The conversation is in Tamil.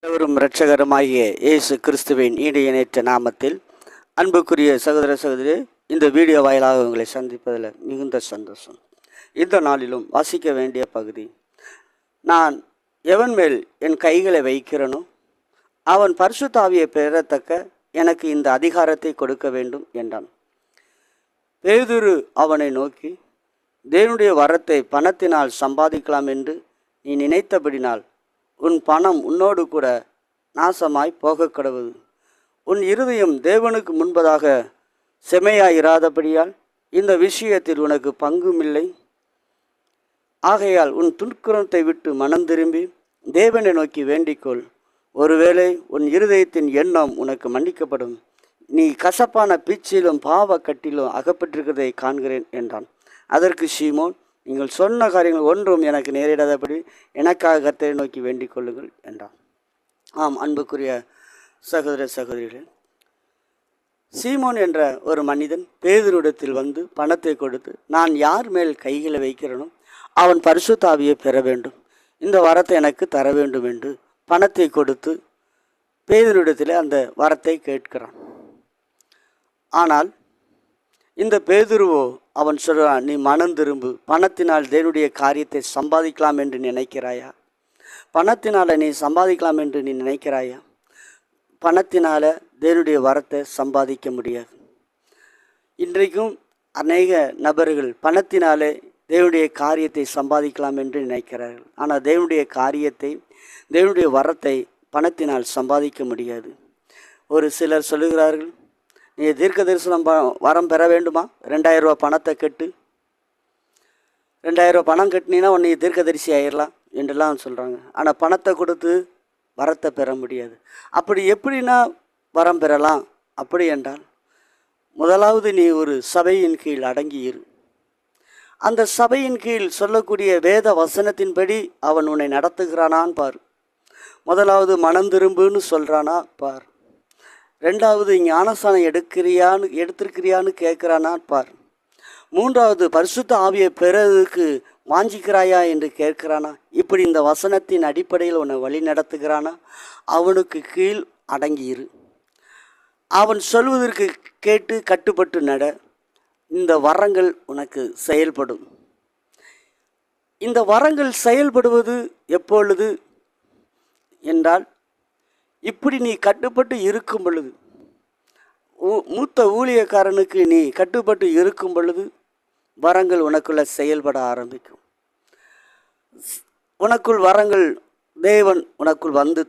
ஆண்டவரும் இரட்சகருமாகிய இயேசு கிறிஸ்துவின் ஈடு இணைத்த நாமத்தில் அன்புக்குரிய சகோதர சகோதரி, இந்த வீடியோ வாயிலாக உங்களை சந்திப்பதில் மிகுந்த சந்தோஷம். இந்த நாளிலும் வாசிக்க வேண்டிய பகுதி, நான் எவன் மேல் என் கைகளை வைக்கிறனோ அவன் பரிசுத்த ஆவியை பெறத்தக்க எனக்கு இந்த அதிகாரத்தை கொடுக்க வேண்டும் என்றான். பேதுரு அவனை நோக்கி, தேவனுடைய வரத்தை பணத்தினால் சம்பாதிக்கலாம் என்று நீ நினைத்தபடினால் உன் பணம் உன்னோடு கூட நாசமாய் போக கடவுது. உன் இருதயம் தேவனுக்கு முன்பதாக செமையாயிராதபடியால் இந்த விஷயத்தில் உனக்கு பங்குமில்லை. ஆகையால் உன் துன்குரத்தை விட்டு மனம் திரும்பி தேவனை நோக்கி வேண்டிக்கொள். ஒருவேளை உன் இருதயத்தின் எண்ணம் உனக்கு மன்னிக்கப்படும். நீ கசப்பான பீச்சிலும் பாவ கட்டிலும் அகப்பட்டிருக்கிறதை காண்கிறேன் என்றான். அதற்கு சீமோன், நீங்கள் சொன்ன காரியங்கள் ஒன்றும் எனக்கு நேரிடாதபடி எனக்காக கர்த்தரை நோக்கி வேண்டிக் கொள்ளுங்கள் என்றான். ஆம், அன்புக்குரிய சகோதர சகோதரிகளே, சீமோன் என்ற ஒரு மனிதன் பேதுருவிடத்தில் வந்து பணத்தை கொடுத்து, நான் யார் மேல் கைகளை வைக்கிறனோ அவன் பரிசுத்த ஆவியை பெற வேண்டும், இந்த வரத்தை எனக்கு தர வேண்டும் என்று பணத்தை கொடுத்து பேதுருவிடத்தில் அந்த வரத்தை கேட்கிறான். ஆனால் இந்த பேதுருவோ அவன் சொல்கிறான், நீ மனம் திரும்பு, பணத்தினால் தேவனுடைய காரியத்தை சம்பாதிக்கலாம் என்று நினைக்கிறாயா? பணத்தினால் நீ சம்பாதிக்கலாம் என்று நீ நினைக்கிறாயா? பணத்தினால் தேவனுடைய வரத்தை சம்பாதிக்க முடியாது. இன்றைக்கும் அநேக நபர்கள் பணத்தினாலே தேவனுடைய காரியத்தை சம்பாதிக்கலாம் என்று நினைக்கிறார்கள். ஆனால் தேவனுடைய காரியத்தை, தேவனுடைய வரத்தை பணத்தினால் சம்பாதிக்க முடியாது. ஒரு சிலர் சொல்லுகிறார்கள், நீ தீர்க்க தரிசனம் வரம் பெற வேண்டுமா, 2000 ரூபா பணத்தை கட்டு, 2000 ரூபா பணம் கட்டினீன்னா உன்னை தீர்க்கதரிசி ஆயிடலாம் என்றெல்லாம் சொல்கிறாங்க. ஆனால் பணத்தை கொடுத்து வரத்தை பெற முடியாது. அப்படி எப்படின்னா வரம் பெறலாம்? அப்படி என்றால், முதலாவது நீ ஒரு சபையின் கீழ் அடங்கி இரு. அந்த சபையின் கீழ் சொல்லக்கூடிய வேத வசனத்தின்படி அவன் உன்னை நடத்துகிறானான்னு பார். முதலாவது மனம் திரும்புன்னு சொல்கிறானா பார். ரெண்டாவது ஞானஸ்தானம் எடுத்திருக்கிறியான்னு கேட்குறானா பார். மூன்றாவது பரிசுத்த ஆவியை பெறதுக்கு வாஞ்சிக்கிறாயா என்று கேட்கிறானா? இப்படி இந்த வசனத்தின் அடிப்படையில் உன்னை வழி நடத்துகிறானா? அவனுக்கு கீழ் அடங்கியிரு. அவன் சொல்வதற்கு கேட்டு கட்டுப்பட்டு நட. இந்த வரங்கள் உனக்கு செயல்படும். இந்த வரங்கள் செயல்படுவது எப்பொழுது என்றால், இப்படி நீ கட்டுப்பட்டு இருக்கும் பொழுது, மூத்த ஊழியக்காரனுக்கு நீ கட்டுப்பட்டு இருக்கும் பொழுது வரங்கள் உனக்குள்ள செயல்பட ஆரம்பிக்கும். உனக்குள் வரங்கள் தேவன் உனக்குள் வந்து